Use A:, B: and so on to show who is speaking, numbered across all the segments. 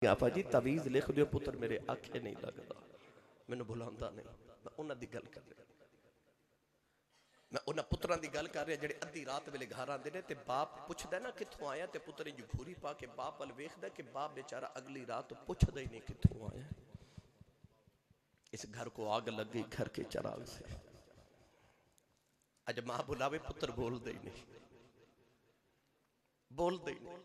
A: آپا جی تعویذ لکھ دیو پتر میرے آنکھیں نہیں لگدا میں نے بھلاندا نہیں میں انہاں دی گل کر رہا میں انہاں پتراں دی گل کر رہا جڑے ادھی رات ویلے گھر آندے نے تے باپ پوچھدا نا کتھوں آیا تے پتر جو گھوری پا کے باپ ول ویکھدا کہ باپ بیچارہ اگلی رات پوچھدا ہی نہیں کتھوں آیا اس گھر کو آگ لگ گئی گھر کے چراغ سے اج ماں بلاوے پتر بول دے ہی نہیں بول دے ہی نہیں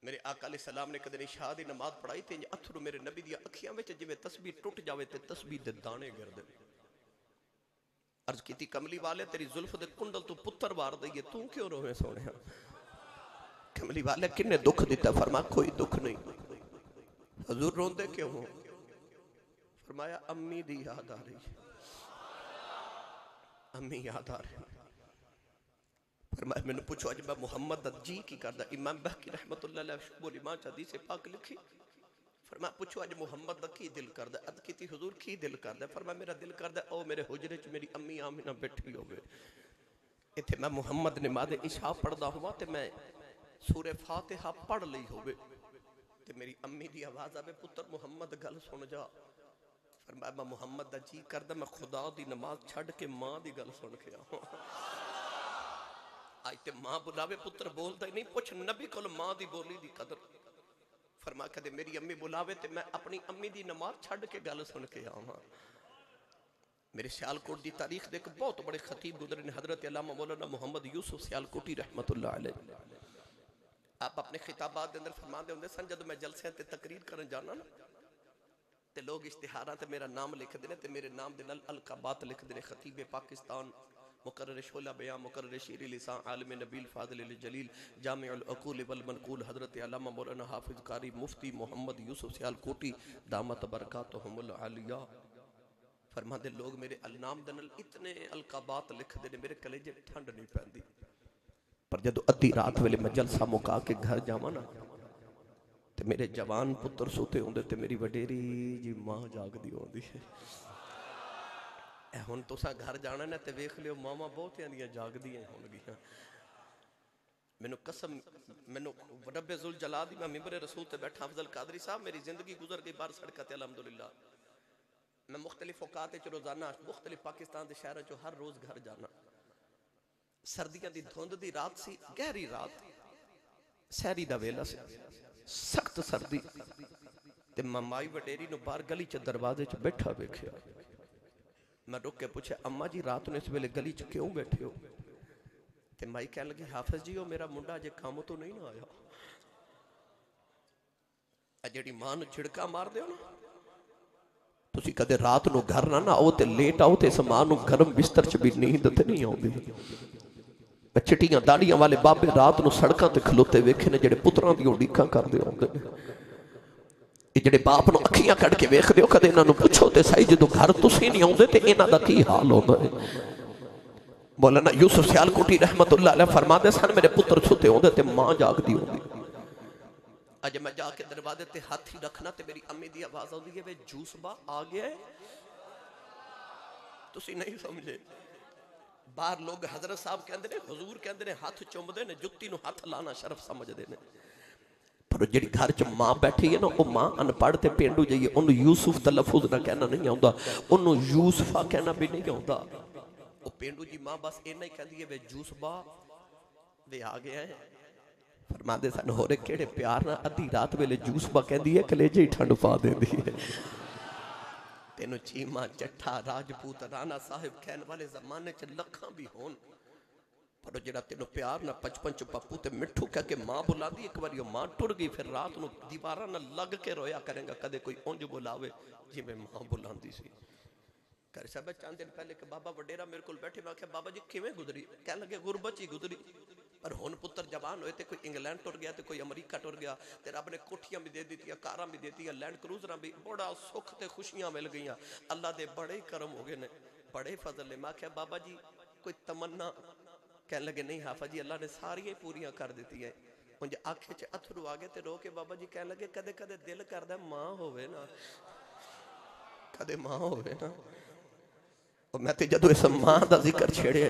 A: میرے آقا علیہ السلام نے کدے عشاء دی نماز پڑھائی تے اتھرو میرے نبی دی اکھیاں وچ جویں تسبیح ٹوٹ جاوے تے تسبیح دے دانے گردے عرض کیتی کملی والے تیری زلف دے کنڈل تو پتر وار دئیے تو کیوں روے سونے کملی والے کنے دکھ دیتا فرما کوئی دکھ نہیں حضور روندے کیوں ہوں فرمایا امی دی یاد آ رہی امی یاد آ رہی فرمایا میں نے پوچھو اج میں محمد جی کی کردہ امام بحقی رحمت اللہ علیہ شعب الایمان حدیث پاک لکھی فرمایا پوچھو اج محمد دا کی دل کردہ عرض کیتی حضور کی دل کردہ فرمایا میرا دل کردہ او میرے حجرے چ میری امی آمینہ بیٹھی ہوئے اتھے میں محمد نماز عشاء پڑھدا ہوا تے میں سورہ فاتحہ پڑھ لی ہوئے تے میری امی دی آواز آوے پتر محمد گل سن جا فرمایا میں محمد دا جی کردہ میں خدا دی نماز چھڑ کے ماں دی گل سن کے آؤں آج تے ماں بلاوے پتر بول دا ہی نہیں پوچھ نبی کل ماں دی بولی دی قدر فرما کہتے میری امی بلاوے تے میں اپنی امی دی نماز چھڑ کے گل سن کے آؤں میرے سیالکوٹ دی تاریخ دیکھ بہت بڑے خطیب گزرے نے حضرت علامہ مولانا محمد یوسف سیالکوٹی رحمت اللہ علیہ آپ اپنے خطابات دے اندر فرما دے ہوندے سن جدو میں جلسے تے تقریر کرن جانا نا تے لوگ اشتہارات تے میرا نام لکھ دینے تے میرے نام دے نال القابات لکھ دینے خطیب پاکستان مقرر شعلہ بیان مقرر شیری لسان عالم نبیل فاضل جلیل جامع العقول والمنقول حضرت علامہ مولانا حافظ قاری مفتی محمد یوسف سیالکوٹی دامت برکاتہم العالیہ فرما دے لوگ میرے النام دنل اتنے القابات لکھ دینے میرے کلیجے ٹھنڈ نہیں پہن دی پر جدو ادھی رات ویلے میں جلسہ مکا کے گھر جاواں نا تے میرے جوان پتر سوتے ہوندے تے میری وڈیری جی ماں جاگ دی ہوندی ہے ہن تساں گھر جانا نا تے ویکھ لیو ماما بہت دیاں جاگ دیاں ہون گیاں مینوں قسم مینوں رب ذوالجلال دی میں ممبر رسول تے بیٹھا افضل قادری صاحب میری زندگی گزر گئی بار سڑکاں تے الحمدللہ میں مختلف اوقات وچ روزانہ مختلف پاکستان دے شہراں چوں ہر روز گھر جانا سردیاں دی دھند دی رات سی گہری رات سحری دا ویلا سی سخت سردی تے مائی وڈیری نو باہر گلی چ دروازے چ بیٹھا ویکھیا میں رک کے پوچھا اماں جی رات نے اس ویلے گلی چ کیوں بیٹھے ہو تے مائی کہنے لگی حافظ جی وہ میرا منڈا جے کام تو نہیں نہ آیا جیڑی ماں نو چھڑکا مار دیو نا تسی کدے رات نو گھر نہ آؤ تے لیٹ آؤ تے اس ماں نو گرم بستر چ بھی نیند تے نہیں آؤندی چٹیاں داڑیاں والے بابے رات نو سڑکاں تے کھلوتے ویکھے نے جڑے پتراں دی اڈیکاں کردے ہوندے یہ جڑے باپ نو اکھیاں کڑ کے ویکھ دیو کدے انہاں نو پوچھو تے صحیح جدوں گھر تسی نہیں آوندے تے انہاں دا کی حال ہوندا ہے مولانا یوسف سیالکوٹی رحمت اللہ علیہ فرماندے سن میرے پتر ستے ہوندے تے ماں جاگدی ہوندی اج میں جا کے دروازے تے ہاتھ ہی رکھنا تے میری امی دی آواز آندی ہے وے جوس با آ گیا ہے تسی نہیں سمجھے باہر لوگ حضرت صاحب کہندے نے حضور کہندے نے ہاتھ چومدے نے جتی نو ہاتھ لانا شرف سمجھ دے نے پر جڑی گھر چ ماں بیٹھی ہے نا او ماں ان پڑھ تے پینڈو جائیے اونوں یوسف دا لفظ نہ کہنا نہیں آوندا اونوں یوسفا کہنا بھی نہیں آوندا او پینڈو جی ماں بس اینا ہی کہندی ہے وے یوسف با وے آ گیا ہے فرماندے سن ہورے کیڑے پیار نہ ادھی رات ویلے یوسف با کہندی ہے کلیجے ہی ٹھنڈ پا دیندی ہے تینو چیمہ چٹھا راجپوت رانا صاحب کہن والے زمانے چ لکھاں بھی ہون پر جڑا تینو پیار نہ پچپن چ پپو تے مٹھو کہہ کے ماں بلا دی ایک بار یہ ماں ٹر گئی پھر رات نو دیوارہ نہ لگ کے رویا کریں گا کدے کوئی اونج بلاوے جی میں ماں بلاندی سی کر صاحب چاند دن پہلے کہ بابا وڈیرا میرے کول بیٹھے میں کہا بابا جی کیویں گزری کہنے لگے غربت ہی گزری پر ہن پتر جوان ہوئے تے کوئی انگلینڈ ٹر گیا تے کوئی امریکہ ٹر گیا تے رب نے کوٹھیاں بھی دے دیتی کاراں بھی دیتی لینڈ کروزراں بھی بڑا سکھ تے خوشیاں مل گئیاں اللہ دے بڑے کرم ہو گئے نے بڑے فضل نے میں کہا بابا جی کوئی تمنا کہنے لگے نہیں حافظ جی اللہ نے ساری پوریاں کر دیتی ہیں انجھے آنکھیں چے اتھرو آگے تے رو کے بابا جی کہنے لگے کدے کدے دل کردہ ماں ہوئے نا کدے ماں ہوئے نا اور میں تے جدو اس ماں دا ذکر چھیڑے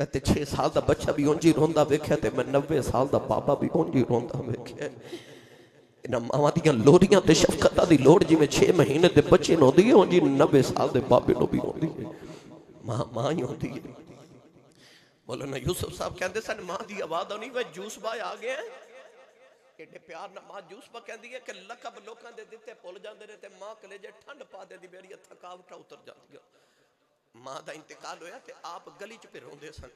A: تے 6 سال دا بچہ بھی اونجی روندا ویکھیا تے میں 90 سال دا بابا بھی اونجی روندا ویکھیا انہاں ماواں دیاں لوڑیاں تے شفقتاں دی لوڑ جویں 6 مہینے دے بچے نوں ہوندی ہے اونجی 90 سال دے بابے نوں بھی ہوندی ہے ماں ہی ہوندی ہے مولانا یوسف صاحب کہندے سن ماں دی آواز آنی وہ جوس بھائی آ گئے ہیں ایڈے پیار نہ ماں جوس پا کہندی ہے کہ لقب لوکاں دے دتے پھل جاندے نے تے ماں کلیجے ٹھنڈ پا دے دی میری تھکاوٹاں اتر جاندی ہے ماں دا انتقال ہویا تے آپ گلی چ پہ روندے سن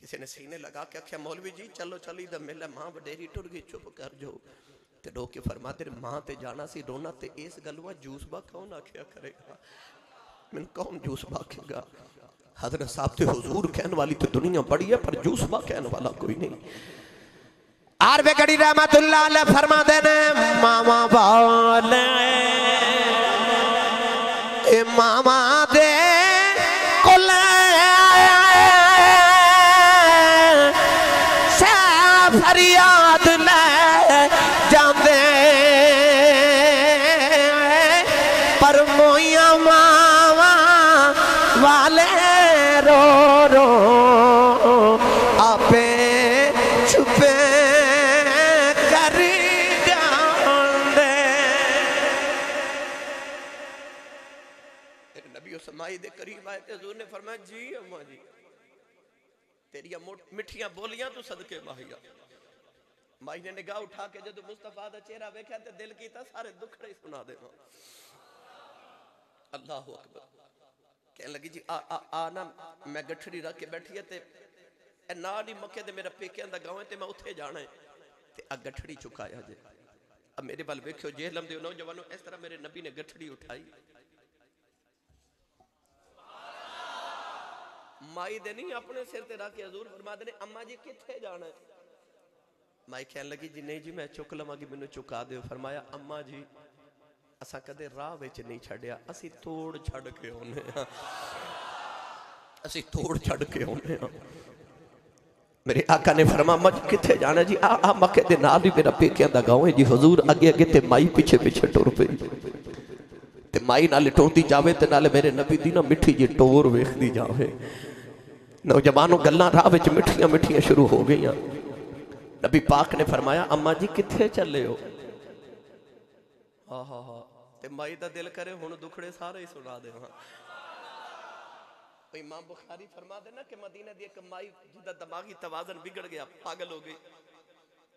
A: کسی نے سینے لگا کے آکھیا مولوی جی چلو چلی دا ملے ماں وڈیری ٹر گئی چپ کر جو تے رو کے فرما دے ماں تے جانا سی رونا تے اس گلوہ جوس با کون آکھیا کرے گا من کون جوس با کھے گا حضرت صاحب تے حضور کہن والی تے دنیا بڑی ہے پر جوس با کہن والا کوئی نہیں
B: عرب گڑی رحمت اللہ علیہ فرما دینے ماما والے ماما دے کلے سے فریاد لے جاندے پر مویاں ماما والے رو رو آپے چھپے
A: مائی دے قریب آئے تے حضور نے فرمایا جی اماں جی تیری مٹھیاں بولیاں تو صدقے ماہیا مائی نے نگاہ اٹھا کے جدو مصطفیٰ دا چہرہ ویکھیا تے دل کیتا سارے دکھڑے سنا دے ماں اللہ اکبر کہنے لگی جی آنا میں گٹھڑی رکھ کے بیٹھی ہے تے اے نانی مکے دے میرا پیکیاں دا گاؤں ہے تے میں اتھے جانا ہے تے گٹھڑی چکایا جے اب میرے بال ویکھو جہلم دے نوجوانوں اس طرح میرے نبی نے گٹھڑی اٹھائی مائی دے نہیں اپنے سر تے رکھ کے حضور فرما دے اماں جی کتھے جانا ہے مائی کہنے لگی جی نہیں جی میں چک لواں گی مینوں چکا دیو فرمایا اماں جی اساں کدے راہ وچ نہیں چھڈیا اسی توڑ چھڈ کے اونے ہاں اسی توڑ چھڈ کے اونے ہاں میرے آقا نے فرمایا مجھ کتھے جانا جی آ مکے دے نال ہی میرا پیکیاں دا گاؤں ہے جی حضور اگے اگے تے مائی پیچھے پیچھے ٹر پئی تے مائی نال ٹوندی جاوے تے نال میرے نبی دی نا مٹھی جی ٹور ویکھدی جاوے نوجوانوں گلاں راہ وچ مٹھیاں مٹھیاں شروع ہو گئیاں نبی پاک نے فرمایا اماں جی کتھے چلے ہو ہاں تے مائی دا دل کرے ہن دکھڑے سارے ہی سنا دے ہاں امام بخاری فرما دینا کہ مدینہ دی ایک مائی جدہ دماغی توازن بگڑ گیا پاگل ہو گئی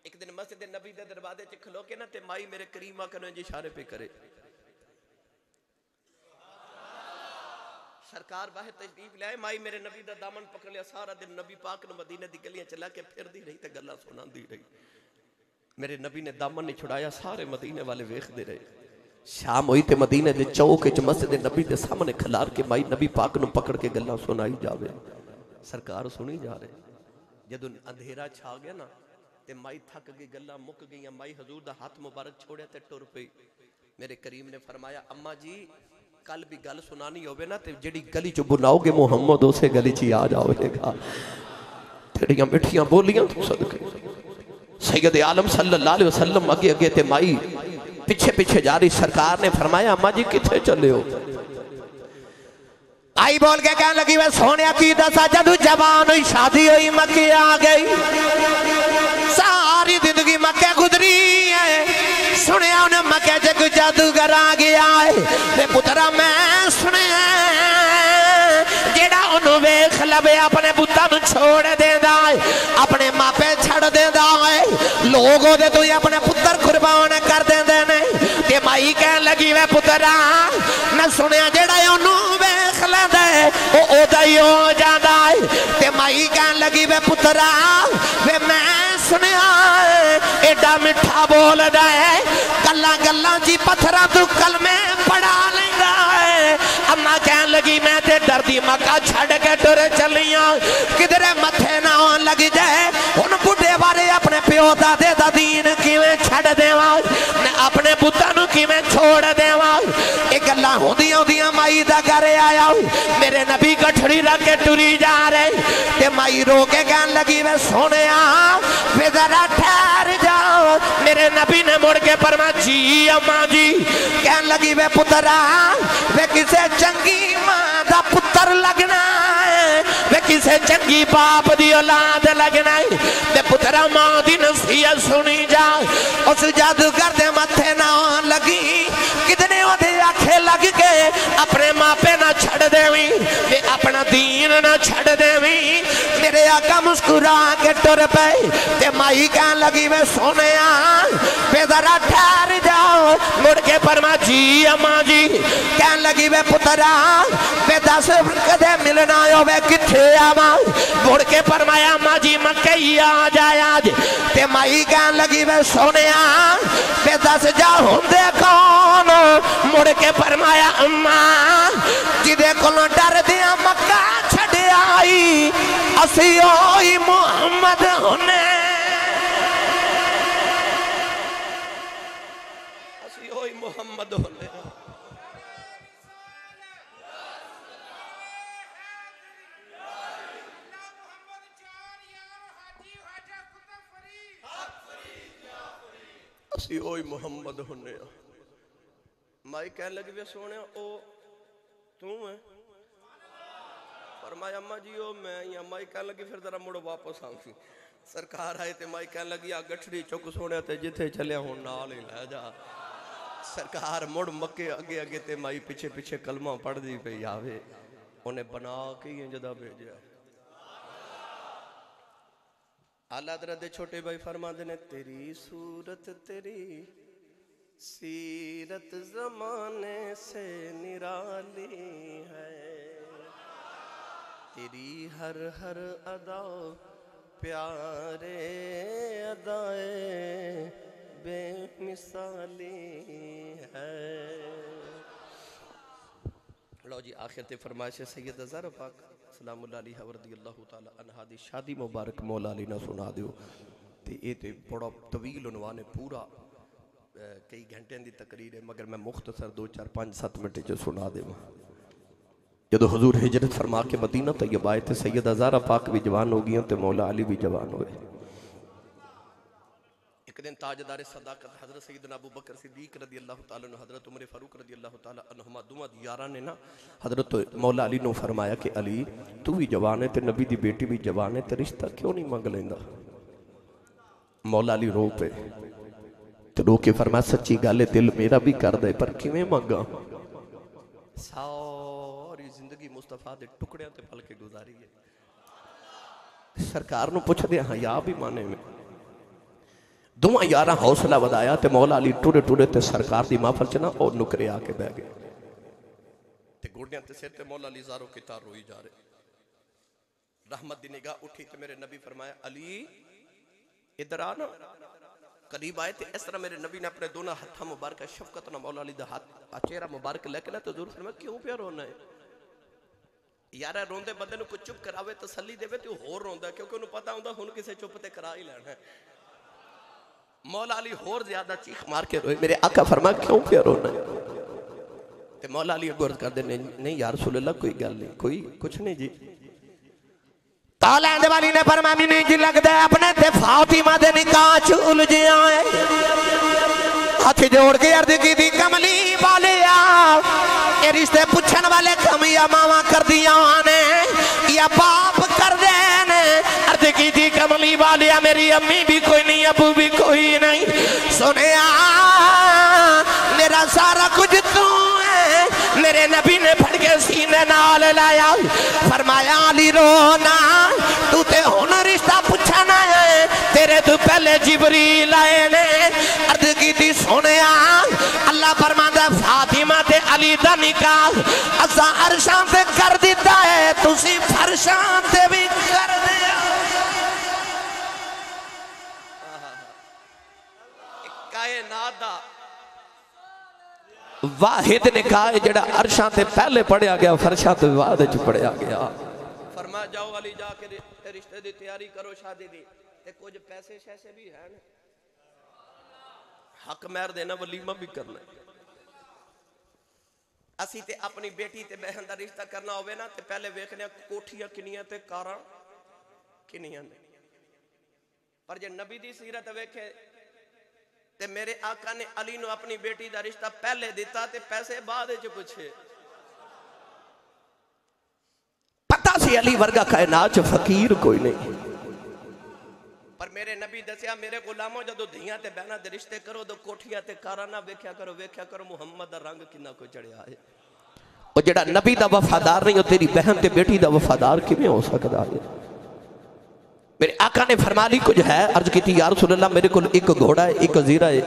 A: ایک دن مسجد نبی دے دروازے چ کھلو کے نا تے مائی میرے کریم آقا نے اشارے پہ کرے سرکار باہر تشریف لائے مائی میرے نبی دا دامن پکڑ لیا سارا دن نبی پاک نے مدینہ دی گلیاں چلا کے پھر دی رہی تے گلا سنا دی رہی میرے نبی نے دامن نہیں چھڑایا سارے مدینے والے ویکھ دے رہے شام ہوئی تے مدینہ دے چوک وچ مسجد نبی دے سامنے کھلار کے مائی نبی پاک نو پکڑ کے گلا سنائی جاوے سرکار سنی جا رہے جدوں اندھیرا چھا گیا نا تے مائی تھک گئی گلا مک گئی مائی حضور دا ہاتھ مبارک چھوڑیا تے ٹر پئی میرے کریم نے فرمایا اماں جی کل بھی گل سنانی ہوئے نا تے جڑی گلی چو بناؤ گے محمد اسے گلی چی آ جاوے گا تیڑیاں مٹھیاں بولیاں تو صدقے سید عالم صلی اللہ علیہ وسلم اگے اگے تے مائی پیچھے پیچھے جاری سرکار نے فرمایا اماں جی کتھے چلے ہو
B: آئی بول کے کہنے لگی وہ سونے کی دسا جدو جوان ہوئی شادی ہوئی مکہ آ گئی ساری زندگی مکہ گزری ہے سنیا انہیں مکہ جگ جادوگر آ گیا ہے میں پترا میں سنیا جیڑا انہوں ویکھ لبے اپنے پتر نو چھوڑ دے دائے اپنے ماں پہ چھڑ دے دائے لوگوں دے تو ہی اپنے پتر قربان کر دے دے نہیں تے مائی کہنے لگی وے پترا میں سنیا جیڑا انہوں ویکھ لے او دائی ہو جاندہ ہے تے مائی کہنے لگی وے پترا وے میں سنیا ایڈا مٹھا بول دائے گلہ گلہ جی پتھرہ تو کلمے پڑھا لیں گا ہے اماں کہنے لگی میں تے ڈر دی مکہ چھڑ کے ٹر چلیاں کدھرے متھے نہ لگ جائے ان بڑھے بارے اپنے پیو دادے دا دین کی میں چھڑ دے وہاں میں اپنے بتانوں کی میں چھوڑ دے وہاں ایک اللہ ہوں دیاں مائی دا گھرے آیا میرے نبی گٹھڑی رکھ کے ٹری جا رہے تے مائی رو کے کہنے لگی میں سونے وے ذرا ٹھہر جاؤ میرے نبی نے مڑ کے فرمایا جی اماں جی کہنے لگی وے پترا وے کسے چنگی ماں دا پتر لگنا ہے وے کسے چنگی باپ دی اولاد لگنا ہے تے پترا ماں دی نصیحت سنی جا اس جادوگر دے متھے نہ لگی کتنے وہ دے آنکھیں لگ کے اپنے ماں پہ نہ چھڑ دیویں تے اپنا دین نہ چھڑ دیویں میرے آقا مسکرا کے ٹر پہ تے مائی کہن لگی میں سونے پہ ذرا ٹھہر جاؤ مڑ کے فرما جی اماں جی کہن لگی میں پترا پہ 10 کدے ملنا ہو میں کتھے آماں مڑ کے فرمایا اماں جی مکہ ہی آ جائے آج تے مائی کہن لگی میں سونے پہ 10 جا ہوندے کون مڑ کے فرمایا اماں جدے کلوں ڈر دیا مکہ چھڑے آئی اسی ہوئی محمد ہونے
A: اسی ہوئی محمد ہونے اسی ہوئی محمد ہونے مائی کہنے لگی بھی سونے او تم ہے فرمایا اماں جی او میں یا مائی کہنے لگی پھر ذرا مڑو واپس آنگی سرکار آئے تے مائی کہنے لگی گٹھڑی چک سونے تے جتھے چلے ہوں نال ہی لے جا سرکار مڑ مکے اگے اگے تے مائی پیچھے پیچھے کلمہ پڑھ دی پہ یاوے انہیں بنا کے یہ جدہ بھیجا اعلیٰ حضرت چھوٹے بھائی فرما دینے تیری صورت تیری سیرت زمانے سے نرالی ہے تیری ہر ہر ادا پیارے ادائے بے مثالی ہے لو جی آخر تے فرمائش سید زہرا پاک سلام اللہ علیہ ورضی اللہ تعالی عنہ دی شادی مبارک مولا علی نہ سنا دیو تے یہ تے بڑا طویل عنوان ہے پورا کئی گھنٹے دی تقریر ہے مگر میں مختصر 2 4 5 7 منٹ جو سنا دے جدو حضور ہجرت فرما کے مدینہ طیب آئے تھے سیدہ زہرا پاک بھی جوان ہو گئیں تے مولا علی بھی جوان ہوئے ایک دن تاجدار صداقت حضرت سیدنا ابو بکر صدیق رضی اللہ تعالیٰ عنہ حضرت عمر فاروق رضی اللہ تعالیٰ عنہما دوما دیاران نے نا حضرت مولا علی نے فرمایا کہ علی تو بھی جوان ہے تے نبی دی بیٹی بھی جوان ہے تے رشتہ کیوں نہیں مانگ لیندہ مولا علی رو پہ تے رو کے فرمایا سچی گالے دل میرا بھی کر دے پر کیویں مانگا ساری زندگی مصطفیٰ دے ٹکڑے تے پل کے گزاری ہے سرکار نو پوچھ دیا ہاں یا بھی مانے میں دوہاں یارہ حوصلہ ودایا تے مولا علی ٹوڑے ٹوڑے تے سرکار دی محفل چنا اور نکرے آکے بہ گئے تے گوڑیاں تے سیر تے مولا علی زاروں کی تار روئی جا رہے رحمت دی نگاہ اٹھی تے میرے نبی فرمایا علی ادھر آنا قریب آئے تے اس طرح میرے نبی نے اپنے دونوں ہتھا مبارکہ شفقت نہ مولا علی دا ہاتھ چہرہ مبارک لے کے نا تو ضرور فرمایا کیوں پیا رونا ہے یارہ روندے بندے نو کچھ چپ کراوے تسلی دے تو ہور روندا ہے کیونکہ انہوں پتا ہوندا ہن کسے چپ تے کرا ہی لینا ہے مولا علی ہور زیادہ چیخ مار کے روئے میرے آقا فرما کیوں پیا رونا ہے تے مولا علی اگو عرض کر دے نہیں یا رسول اللہ کوئی گل نہیں کوئی کچھ نہیں جی
B: تالین دے والی نے فرمایا میں نہیں جی لگ دے اپنے تے فاطمہ دے نکاح چ الجھے آئے ہاتھ جوڑ کے عرض کی تھی کملی والے یہ رشتے پوچھن والے کم یا ماما کر دیا نے یا باپ کر دینے عرض کی تھی کملی والے میری امی بھی کوئی نہیں ابو بھی کوئی نہیں سنے میرا سارا کچھ تو ہے میرے نبی نے پھڑ کے سینے نال لایا فرمایا علی رونا تو تے ہن رشتہ پوچھنا ہے تیرے تو پہلے جبریل آئے نے عرض کی تھی سنے اللہ فرماندا فاطمہ تے علی دا نکاح اساں عرشاں تے کر دیتا ہے تسی فرشاں تے بھی کر دیا
A: کائنات دا
B: واحد نکاح جڑا عرشاں تے پہلے پڑھیا گیا فرشاں تے بعد وچ پڑھیا گیا
A: فرما جاؤ علی جا کے رشتے دی تیاری کرو شادی دی تے کچھ پیسے شیسے بھی ہیں حق مہر دینا ولیمہ بھی کرنا اسی تے اپنی بیٹی تے بہن دا رشتہ کرنا ہوئے نا تے پہلے ویکھنے کوٹھیاں کنیاں تے کاراں کنیاں نے پر جے نبی دی سیرت ویکھے تے میرے آقا نے علی نو اپنی بیٹی دا رشتہ پہلے دیتا تے پیسے بعد وچ پوچھے
B: پتہ سی
A: تے علی ورگا کائنات فقیر کوئی نہیں. پر میرے نبی دسیا میرے غلاموں جدو دھیاں تے بہنا دے رشتے کرو دو کوٹھیاں تے کارانہ ویکھیا کرو محمد دا رنگ کنا کو چڑھیا ہے. وہ جڑا نبی دا وفادار نہیں ہو تیری بہن تے بیٹی دا وفادار کیویں ہو سکدا ہے؟ میرے آقا نے فرما لی کچھ ہے. عرض کی تھی یا رسول اللہ میرے کل ایک گھوڑا ہے، ایک زیرہ ہے،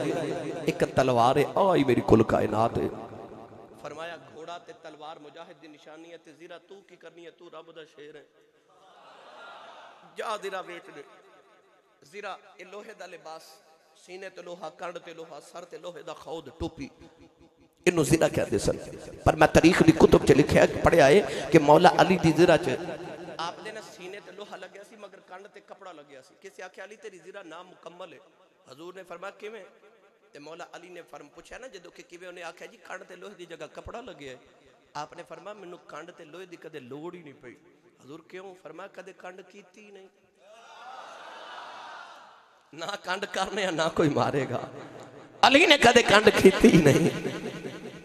A: ایک تلوار ہے، آئی میری کل کائنات ہے. فرمایا گھوڑا تے تلوار مجاہد دی نشانی ہے تے زیرہ تو کی کرنی ہے، تو رب دا شیر ہے. جا زیرہ ویچ دے. زیرہ یہ لوہے دا لباس، سینے تے لوہا، کنڈ تے لوہا، سر تے لوہے دا خود ٹوپی، انہوں زیرہ کہتے سن. پر میں تاریخ دی کتب چ لکھیا پڑھیا ہے کہ مولا علی دی زیرہ چ آپ نے سینے تے لوہا لگیا سی مگر کنڈ تے کپڑا لگیا سی. کسی آکھے علی تیری زیرہ نام مکمل ہے. حضور نے فرمایا کیویں؟ تے مولا علی نے پوچھا نا جدو کہ کیویں، انہیں آکھیا جی کنڈ تے لوہے دی جگہ کپڑا لگیا ہے. آپ نے فرمایا مینوں کنڈ تے لوہے دی کدے لوڑ ہی نہیں پئی. حضور کیوں؟ فرمایا کدے کنڈ کیتی نہیں، نہ کنڈ کرنے نہ کوئی مارے گا. علی نے کدے کنڈ کیتی ہی نہیں.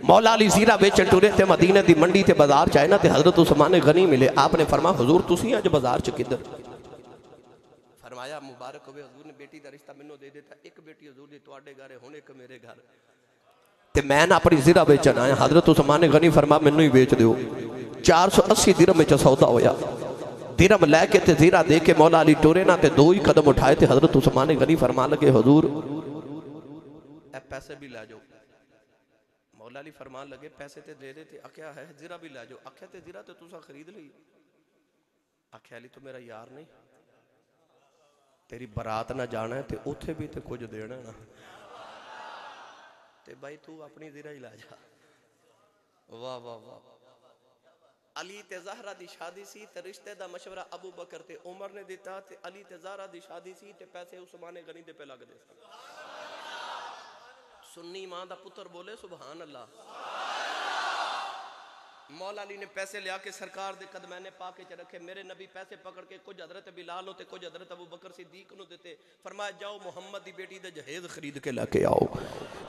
A: مولا علی زیرہ بیچن ٹورے تے مدینہ دی منڈی تے بازار چاہے نا تے حضرت عثمان غنی ملے. آپ نے فرمایا حضور تسی آج بازار چ کدھر؟ فرمایا مبارک ہوئے حضور نے بیٹی دا رشتہ منوں دے دیتا. ایک بیٹی حضور دی تواڈے گھر ہن ایک میرے گھر تے میں نہ اپنی زیرہ بیچن آیا. حضرت عثمان غنی فرمایا مینوں ہی بیچ دیو. 480 درہم میں سودا ہویا. درہم لے کے تے زیرہ دے کے مولا علی ٹورے نہ تے دو ہی قدم اٹھائے تے حضرت عثمان غنی فرما لگے حضور اے پیسے بھی لے جاؤ. مولا علی فرمان لگے پیسے تے دے دے تے آکھیا ہے زیرہ بھی لے جاؤ. آکھیا تے زیرہ تے تسا خرید لئی. آکھیا علی تو میرا یار نہیں، تیری برات نہ جانا ہے تے اوتھے بھی تے کچھ دینا نا تے بھائی تو اپنی زیرہ ہی لے جا. واہ واہ واہ. علی تے زہرہ دی شادی سی تے رشتے دا مشورہ ابو بکر تے عمر نے دیتا تے علی تے زہرہ دی شادی سی تے پیسے عثمان غنی دے پہ لگ دے. سنی ماں دا پتر بولے سبحان اللہ. مولا علی نے پیسے لیا کے سرکار دے قدمین پاک کے رکھے. میرے نبی پیسے پکڑ کے کچھ حضرت بلال ہوتے کچھ حضرت ابو بکر صدیق نو دیتے. فرمایا جاؤ محمد دی بیٹی دے جہیز خرید کے لے کے آؤ.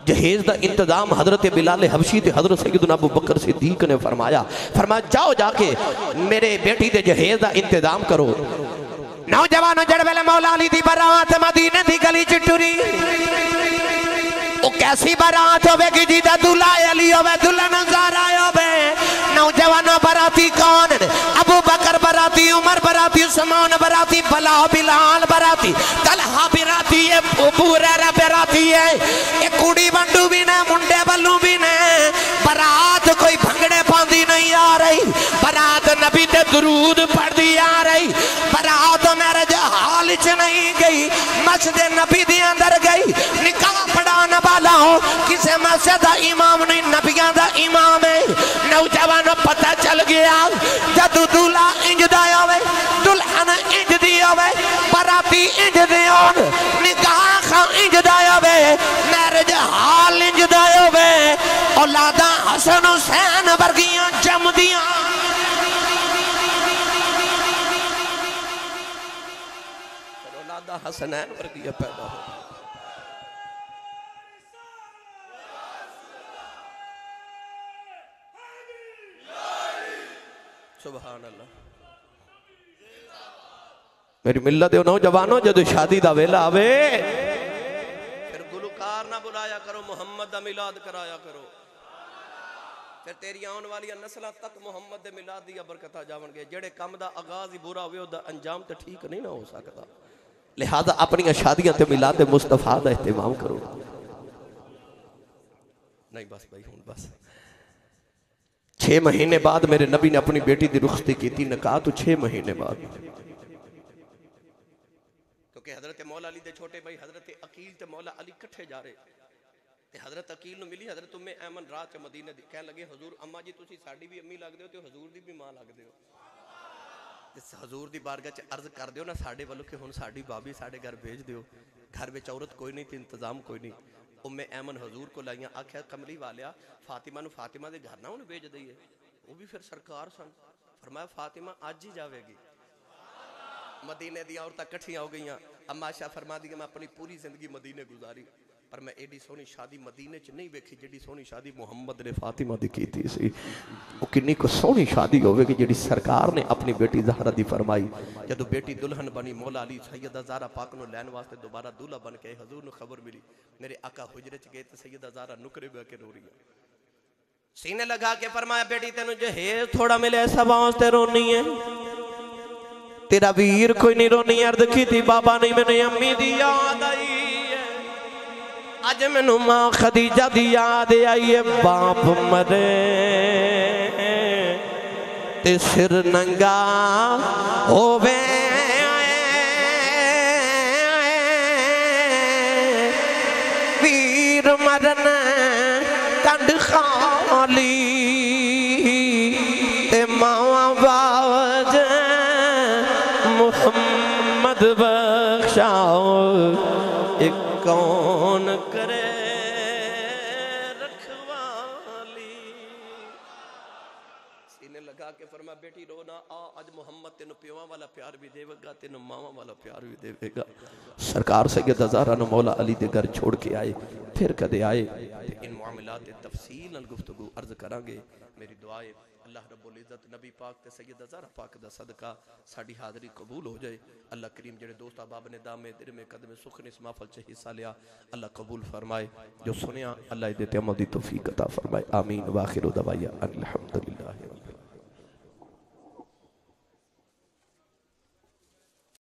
A: جہیز دا انتظام حضرت بلال حبشی تے حضرت سیدنا ابو بکر صدیق نے فرمایا جاؤ جا کے میرے بیٹی دے جہیز دا انتظام کرو. نوجوانوں جڑ ویلے مولا علی دی برات مدینے دی گلی چ ٹری. او کیسی برات ہوے گی جی دا دلہا علی ہوے دلہن زہرا ہوے. نوجوانوں براتی کون؟ ابو بکر براتی، عمر براتی، عثمان براتی، بلال براتی، طلحہ براتی ہے، ابو ہریرہ براتی ہے. ایک کڑی بنڈو بھی نے منڈے بلو بھی نے. برات کوئی بھنگڑے پاندی نہیں آ رہی، برات نبی تے درود پڑھ دی آ رہی. برات میرے جہال چ نہیں گئی، مسجد نبی دی اندر گئی. نکاح پڑھانا والا ہوں کسے مسجد دا امام نہیں، نبیان دا امام ہے. نوجوانوں پتہ چل گیا جدو دولہ انج دا ہوئے دلہن انج دی ہوئے براتی انج دی ہون نکاح خاں انج دا ہوئے میرج حال انج دا ہوئے اولاداں حسن حسین برگیاں جم دیاں. اولاداں حسنین برگیاں پیدا ہو. سبحان اللہ. میری ملت دے نوجوانوں جدو شادی دا ویلا آوے پھر گلوکار نہ بلایا کرو، محمد دا میلاد کرایا کرو. پھر تیری آن والی نسلہ تک محمد دے میلاد دی برکتہ جاون گے. جڑے کم دا آغاز ہی برا ہوئے دا انجام تے ٹھیک نہیں نہ ہو سکتا. لہذا اپنی شادیاں تے میلاد مصطفیٰ دا اہتمام کرو. نہیں بس بھائی ہون بس. 6 مہینے بعد میرے نبی نے اپنی بیٹی دی رخصتی کی تھی. نکاح تو 6 مہینے بعد. کیونکہ حضرت مولا علی دے چھوٹے بھائی حضرت عقیل تے مولا علی کٹھے جا رہے تے حضرت عقیل نو ملی حضرت ام ایمن رات مدینہ دی. کہنے لگے حضور اماں جی تسی ساڈی بھی امی لگ دے ہو تے حضور دی بھی ماں لگ دے ہو. حضور دی بارگاہ چ عرض کر دیو نا ساڈے والوں کہ ہن ساڈی بابی ساڈے گھر بھیج دیو. گھر وچ عورت کوئی نہیں تے انتظام کوئی نہیں. ام ایمن حضور کو لائیاں. آکھیا کملی والیا فاطمہ نو فاطمہ دے گھر نہ انہوں بھیج دئیے. وہ بھی پھر سرکار سن. فرمایا فاطمہ آج ہی جاوے گی. مدینے دی عورتاں کٹھیاں ہو گئیاں. اما عائشہ فرما دی کہ میں اپنی پوری زندگی مدینے گزاری. پر میں ایڈی سونی شادی مدینے چ نہیں ویکھی جڑی سونی شادی محمد نے فاطمہ دی کیتی سی. وہ کنی کو سونی شادی ہوئے کہ جڑی سرکار نے اپنی بیٹی زہرہ دی فرمائی. جدو بیٹی دلہن بنی مولا علی سیدہ زہرہ پاک نو لین واسطے دوبارہ دولہ بن کے حضور نو خبر ملی میرے آقا حجرے چ گئے تے سیدہ زہرہ نکرے بے کے رو رہی ہے. سینے لگا کے فرمایا بیٹی تینوں جہیز تھوڑا ملے ایسا واسطے رونی ہے تیرا ویر کوئی نہیں رونی. عرض کی تھی بابا نہیں میں نے امی دی یاد آئی ہے آج میں نو ماں خدیجہ دی یاد آئی ہے. باپ مرے تے سر ننگا ہووے ویر مرن کنڈ خالی تے ماں باج محمد بخشاؤ ایک کون کرے رکھوالی. سینے لگا کے فرما بیٹی رونا آج محمد تینو پیواں والا پیار بھی دے گا تینو ماواں والا پیار بھی دے گا. سرکار سیدہ زہرہ نو مولا علی دے گھر چھوڑ کے آئے پھر کدے آئے. ان معاملات تفصیل گفتگو عرض کرانگے. میری دعائے اللہ رب العزت نبی پاک تے سیدہ زہرہ پاک دا صدقہ ساڑھی حاضری قبول ہو جائے. اللہ کریم جڑے دوست احباب نے دامے در میں قدم سخن اس محفل چ حصہ لیا اللہ قبول فرمائے. جو سنیا اللہ دے تے عمل دی توفیق عطا فرمائے. آمین. واخر دعوانا الحمدللہ.